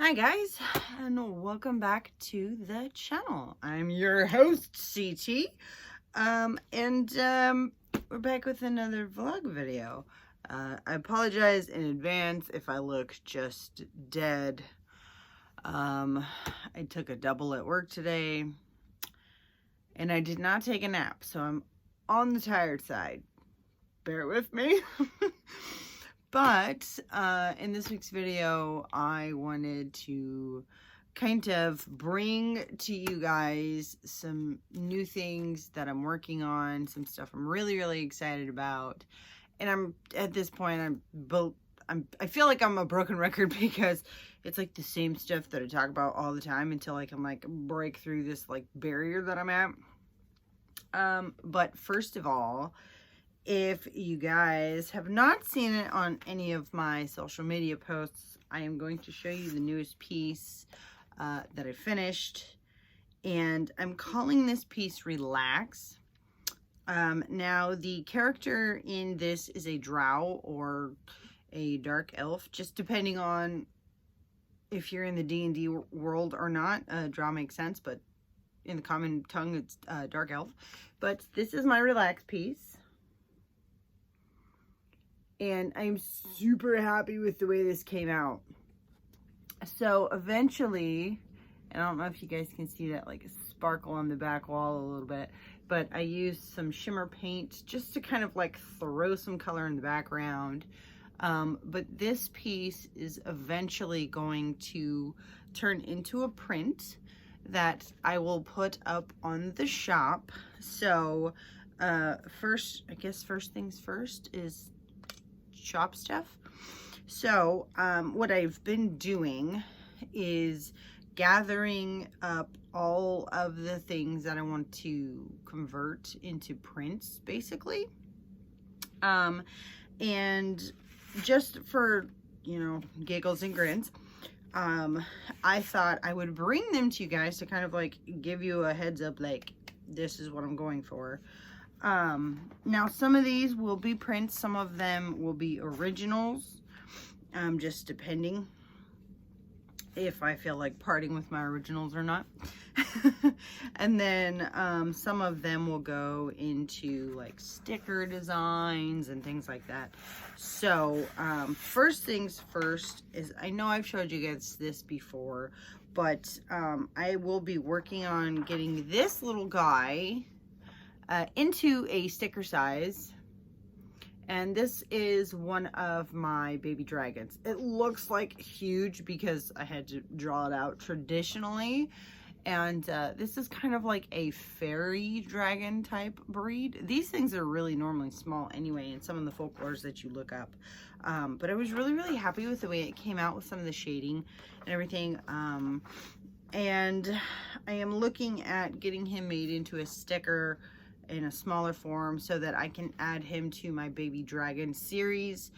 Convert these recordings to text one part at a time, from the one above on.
Hi guys, and welcome back to the channel. I'm your host, CT, we're back with another vlog video. I apologize in advance if I look just dead. I took a double at work today, and I did not take a nap, so I'm on the tired side. Bear with me. But in this week's video, I wanted to kind of bring to you guys some new things that I'm working on, some stuff I'm really excited about. And I'm at this point, I feel like I'm a broken record because it's like the same stuff that I talk about all the time until I can like break through this like barrier that I'm at. But first of all, if you guys have not seen it on any of my social media posts, I am going to show you the newest piece that I finished, and I'm calling this piece Relax. Now, the character in this is a drow or a dark elf, just depending on if you're in the D&D world or not. Drow makes sense, but in the common tongue, it's dark elf. But this is my Relax piece. And I'm super happy with the way this came out. So eventually, and I don't know if you guys can see that like sparkle on the back wall a little bit, but I used some shimmer paint just to kind of like throw some color in the background. But this piece is eventually going to turn into a print that I will put up on the shop. So first things first is shop stuff. So what I've been doing is gathering up all of the things that I want to convert into prints, basically. And just for, you know, giggles and grins, I thought I would bring them to you guys to kind of like give you a heads up, like this is what I'm going for. Now some of these will be prints, some of them will be originals, just depending if I feel like parting with my originals or not. And then some of them will go into like sticker designs and things like that. So first things first is, I know I've showed you guys this before, but I will be working on getting this little guy into a sticker size, and this is one of my baby dragons. It looks like huge because I had to draw it out traditionally, and this is kind of like a fairy dragon type breed. These things are really normally small anyway in some of the folklores that you look up, but I was really happy with the way it came out with some of the shading and everything. And I am looking at getting him made into a sticker in a smaller form so that I can add him to my baby dragon series,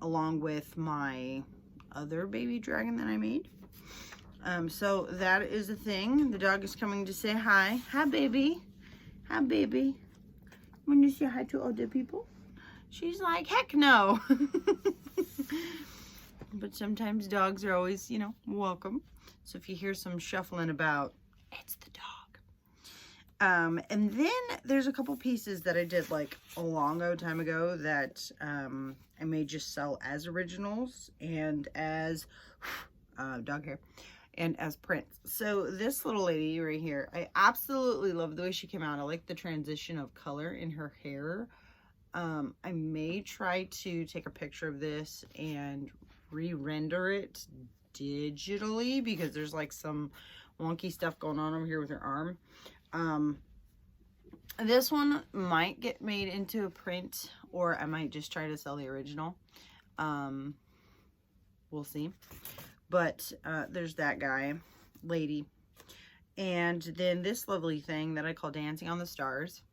along with my other baby dragon that I made. So that is the thing. The dog is coming to say hi. Hi, baby. Hi, baby. Want to say hi to other people? She's like, heck no. But sometimes dogs are always, you know, welcome. So if you hear some shuffling about, it's the dog. And then there's a couple pieces that I did like a long time ago that I may just sell as originals and as dog hair and as prints. So this little lady right here, I absolutely love the way she came out. I like the transition of color in her hair. I may try to take a picture of this and re-render it digitally because there's like some wonky stuff going on over here with her arm. This one might get made into a print, or I might just try to sell the original. We'll see. But there's that guy, lady. And then this lovely thing that I call Dancing on the Stars.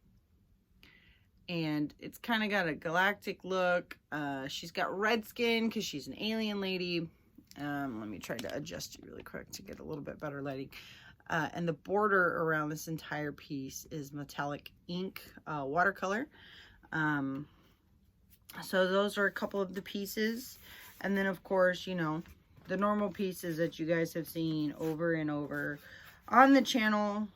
And it's kind of got a galactic look. She's got red skin because she's an alien lady. Let me try to adjust you really quick to get a little bit better lighting. And the border around this entire piece is metallic ink, watercolor. So those are a couple of the pieces. And then, of course, you know, the normal pieces that you guys have seen over and over on the channel.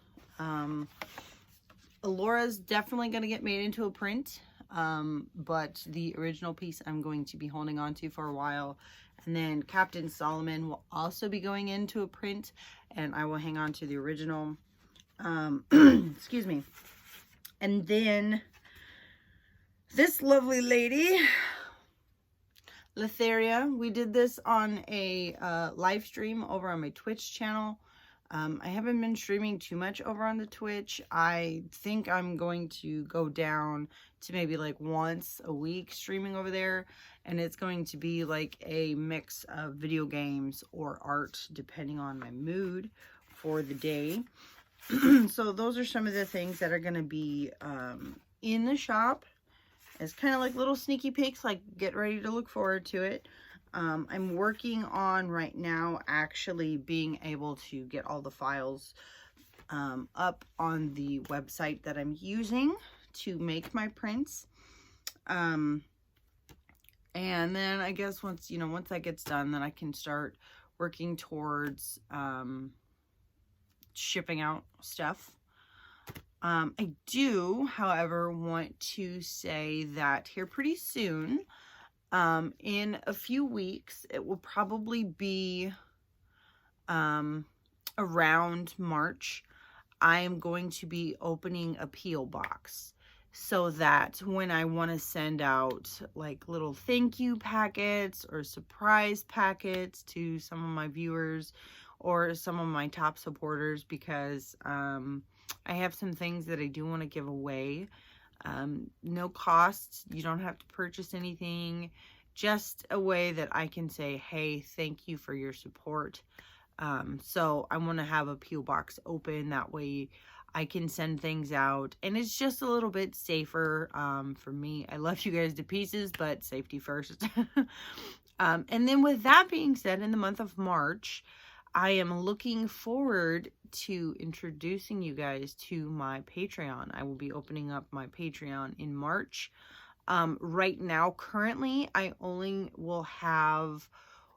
Alora's definitely going to get made into a print, but the original piece I'm going to be holding on to for a while. And then Captain Solomon will also be going into a print, and I will hang on to the original. Excuse me. And then this lovely lady, Letheria, we did this on a live stream over on my Twitch channel. I haven't been streaming too much over on the Twitch. I think I'm going to go down to maybe like once a week streaming over there. And it's going to be like a mix of video games or art, depending on my mood for the day. So those are some of the things that are going to be in the shop. It's kind of like little sneaky peeks, like get ready to look forward to it. I'm working on right now actually being able to get all the files up on the website that I'm using to make my prints. And then I guess once that gets done, then I can start working towards shipping out stuff. I do, however, want to say that here pretty soon, in a few weeks, it will probably be around March, I am going to be opening a P.O. box so that when I want to send out like little thank you packets or surprise packets to some of my viewers or some of my top supporters, because I have some things that I do want to give away. No cost. You don't have to purchase anything. Just a way that I can say, hey, thank you for your support. So I want to have a P.O. box open. That way I can send things out. And it's just a little bit safer for me. I love you guys to pieces, but safety first. And then with that being said, in the month of March, I am looking forward to introducing you guys to my Patreon. I will be opening up my Patreon in March. Right now, currently, I only will have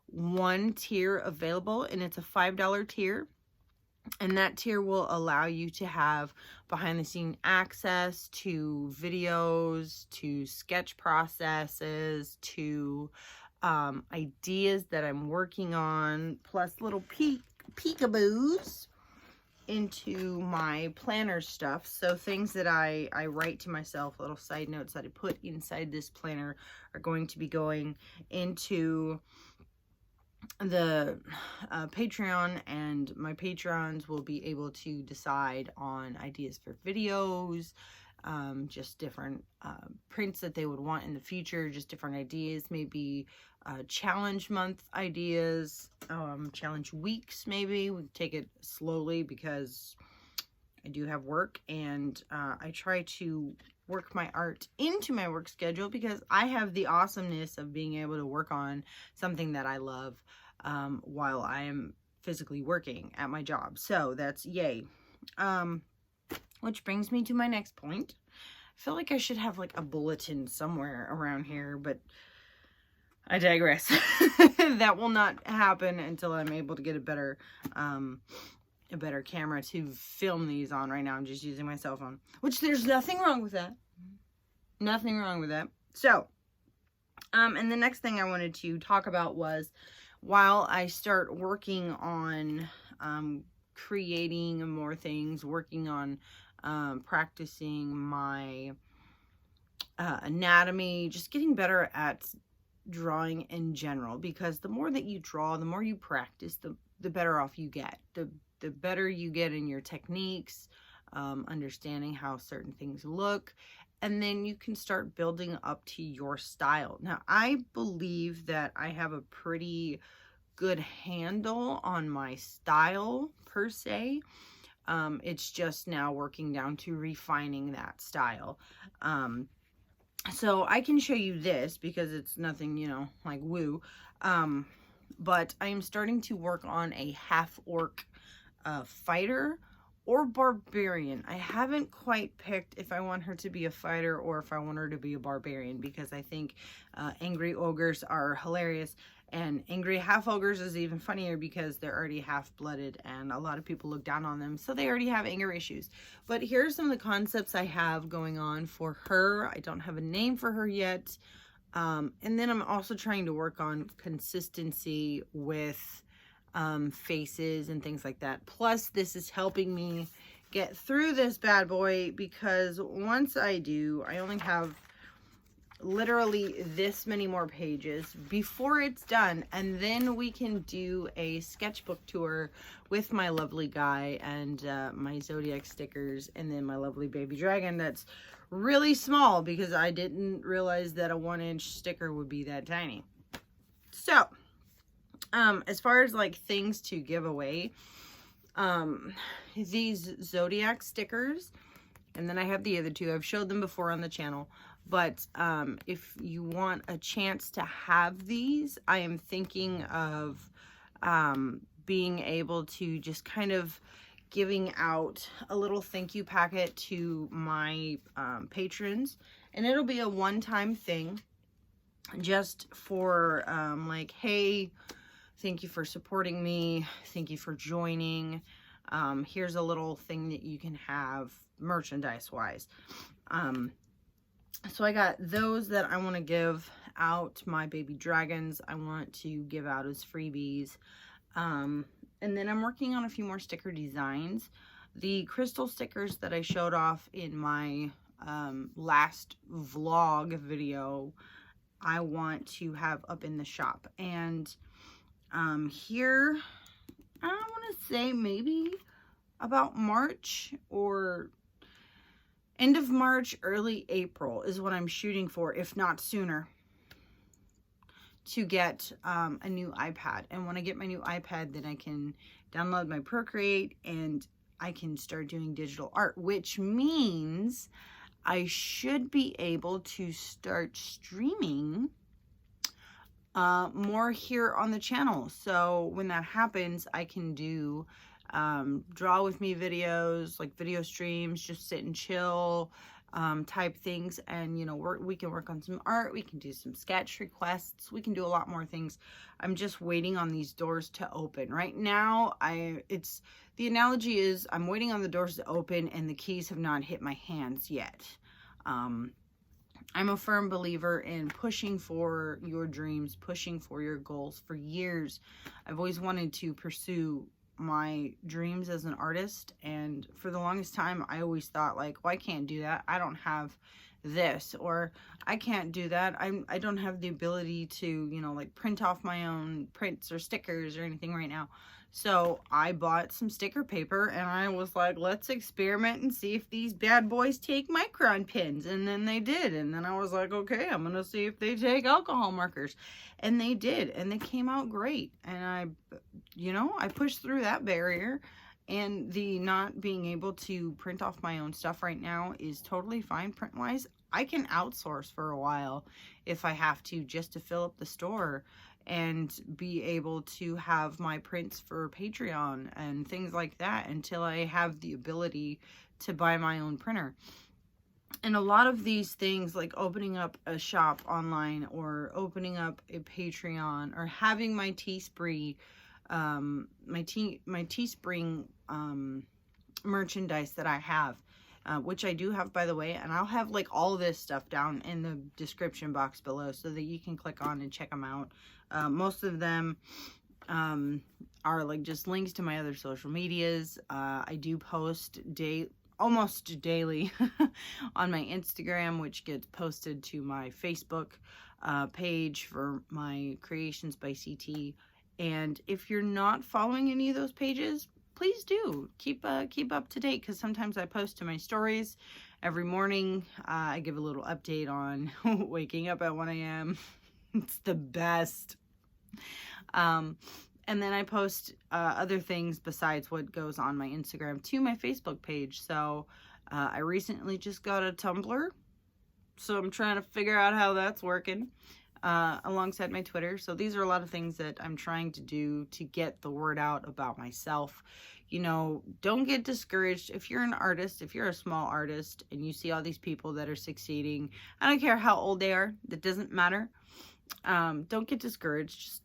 one tier available, and it's a $5 tier. And that tier will allow you to have behind-the-scene access to videos, to sketch processes, to ideas that I'm working on, plus little peekaboos into my planner stuff. So things that I write to myself, little side notes that I put inside this planner, are going to be going into the Patreon, and my patrons will be able to decide on ideas for videos, just different prints that they would want in the future, just different ideas, maybe challenge month ideas, challenge weeks maybe. We take it slowly because I do have work, and I try to work my art into my work schedule because I have the awesomeness of being able to work on something that I love while I am physically working at my job. So that's yay. Which brings me to my next point. I feel like I should have like a bulletin somewhere around here, but I digress. That will not happen until I'm able to get a better camera to film these on. Right now I'm just using my cell phone, which there's nothing wrong with that. Nothing wrong with that. So, and the next thing I wanted to talk about was, while I start working on creating more things, working on practicing my anatomy, just getting better at drawing in general, because the more that you draw, the more you practice, the better off you get. The better you get in your techniques, understanding how certain things look, and then you can start building up to your style. Now, I believe that I have a pretty good handle on my style per se. It's just now working down to refining that style. So I can show you this because it's nothing, like woo. But I am starting to work on a half-orc fighter or barbarian. I haven't quite picked if I want her to be a fighter or if I want her to be a barbarian, because I think angry ogres are hilarious. And angry half ogres is even funnier because they're already half-blooded and a lot of people look down on them, so they already have anger issues. But here's some of the concepts I have going on for her. I don't have a name for her yet. And then I'm also trying to work on consistency with faces and things like that. Plus, this is helping me get through this bad boy, because once I do, I only have literally this many more pages before it's done, and then we can do a sketchbook tour with my lovely guy and my zodiac stickers, and then my lovely baby dragon that's really small because I didn't realize that a 1-inch sticker would be that tiny. So as far as like things to give away, these zodiac stickers, and then I have the other two. I've showed them before on the channel. But if you want a chance to have these, I am thinking of being able to just kind of giving out a little thank you packet to my patrons. And it'll be a one-time thing just for like, hey, thank you for supporting me. Thank you for joining. Here's a little thing that you can have merchandise-wise. So I got those that I want to give out. My baby dragons I want to give out as freebies. And then I'm working on a few more sticker designs. The crystal stickers that I showed off in my last vlog video, I want to have up in the shop. And here, I want to say maybe about March or end of March, early April is what I'm shooting for, if not sooner, to get a new iPad. And when I get my new iPad, then I can download my Procreate and I can start doing digital art, which means I should be able to start streaming more here on the channel. So when that happens, I can do draw with me videos, like video streams, just sit and chill type things. And you know, we can work on some art, we can do some sketch requests, we can do a lot more things. I'm just waiting on these doors to open. Right now, the analogy is I'm waiting on the doors to open and the keys have not hit my hands yet. I'm a firm believer in pushing for your dreams, pushing for your goals. For years, I've always wanted to pursue my dreams as an artist, and for the longest time I always thought like, well, I can't do that, I don't have this, or I can't do that, I don't have the ability to, you know, like print off my own prints or stickers or anything right now. So I bought some sticker paper and I was like, let's experiment and see if these bad boys take micron pens. And then they did. And then I was like, okay, I'm going to see if they take alcohol markers. And they did. And they came out great. And I pushed through that barrier. And the not being able to print off my own stuff right now is totally fine print-wise. I can outsource for a while if I have to, just to fill up the store and be able to have my prints for Patreon and things like that until I have the ability to buy my own printer. And a lot of these things, like opening up a shop online or opening up a Patreon or having my Teespring merchandise that I have, which I do have, by the way, and I'll have like all this stuff down in the description box below so that you can click on and check them out. Most of them are like just links to my other social medias. I do post almost daily on my Instagram, which gets posted to my Facebook page for my Creations by CT. And if you're not following any of those pages, please do keep up to date, because sometimes I post to my stories every morning. I give a little update on waking up at 1 a.m. It's the best. And then I post other things besides what goes on my Instagram to my Facebook page. So I recently just got a Tumblr, so I'm trying to figure out how that's working alongside my Twitter. So these are a lot of things that I'm trying to do to get the word out about myself. You know, don't get discouraged. If you're an artist, if you're a small artist and you see all these people that are succeeding, I don't care how old they are, that doesn't matter. Don't get discouraged. Just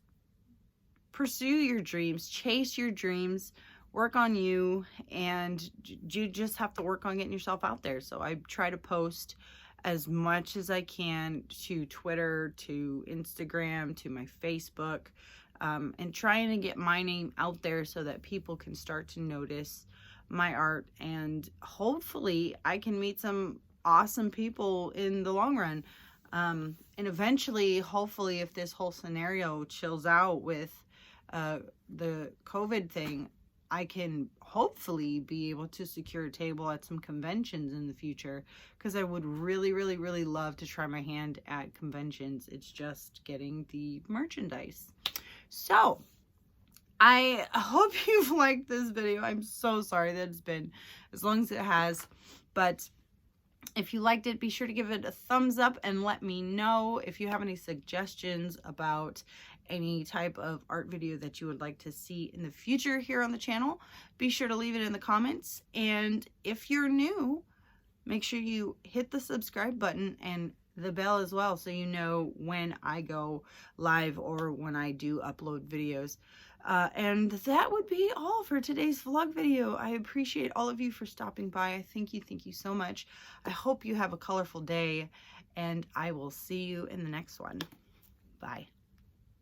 pursue your dreams, chase your dreams, work on you, and you just have to work on getting yourself out there. So I try to post as much as I can to Twitter, to Instagram, to my Facebook, and trying to get my name out there so that people can start to notice my art, and hopefully I can meet some awesome people in the long run. And eventually, hopefully, if this whole scenario chills out with the COVID thing, I can hopefully be able to secure a table at some conventions in the future, because I would really, really, really love to try my hand at conventions. It's just getting the merchandise. So I hope you've liked this video. I'm so sorry that it's been as long as it has, but if you liked it, be sure to give it a thumbs up and let me know if you have any suggestions about any type of art video that you would like to see in the future here on the channel. Be sure to leave it in the comments, and if you're new, make sure you hit the subscribe button and the bell as well, so you know when I go live or when I do upload videos. And that would be all for today's vlog video. I appreciate all of you for stopping by. Thank you so much. I hope you have a colorful day, and I will see you in the next one. Bye.